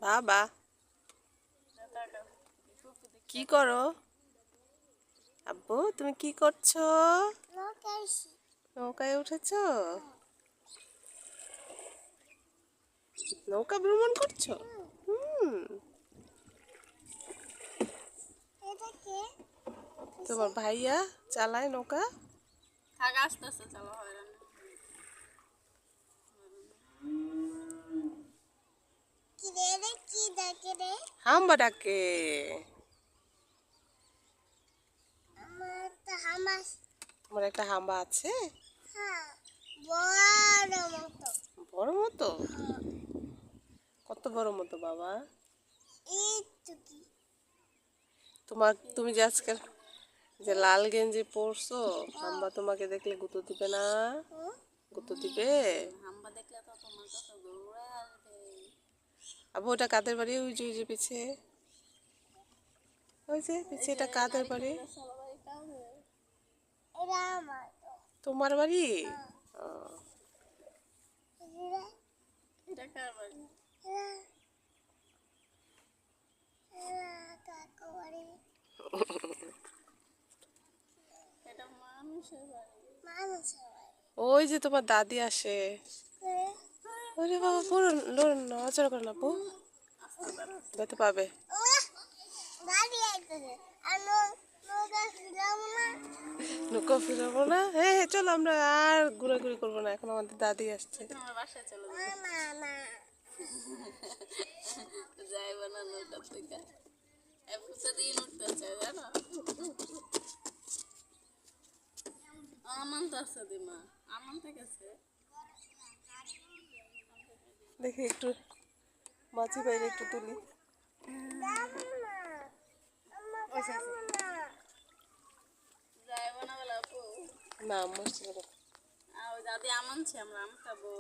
বাবা কি করো? আব্বু তুমি কি করছো? নৌকায় উঠেছো? নৌকা ভ্রমণ করছো? হুম। তোমার ভাইয়া চালায় নৌকা? আস্তে আস্তে চালা হয় না। হাম্বা ডাকে। তোমার একটা হাম্বা আছে? বড় মতো? কত বড় মতো বাবা? তুমি যে আজকে যে লাল গেঞ্জি পরছো, হাম্বা তোমাকে দেখলে গুঁতো দিবে না? গুঁতো দিবে? হাম্বা দেখলে তো তোমার কাছে দৌড়ে আসবে। আবু ওটা কাদের বাড়ি? ওই যে পিছে, ওই যে পিছে, এটা কাদের বাড়ি? তোমার বাড়ি? ও। এটা কার বাড়ি? এটা মানুষের বাড়ি। ওই যে তোমার দাদি আসে। ওরে বাবা, পুরো নড়াচড়া করে না বউ, দেখতে পাবে। নৌকা ফিরাবো না? হ্যাঁ হ্যাঁ, চলো আমরা আর ঘোরাঘুরি করবো না, এখন আমাদের দাদি আসছে। আমার বাসায় চলে যাইব না নৌকার থেকে পুষে দিয়ে উঠতে চাই জানো। আমন্ত আছে দিমা, আমন্ত গেছে। দেখি একটু মাছি বাইরে একটু তুলি। যাইব না বলে আপু না মরছে। দাদি আমন ছে আমরা আম খাবো।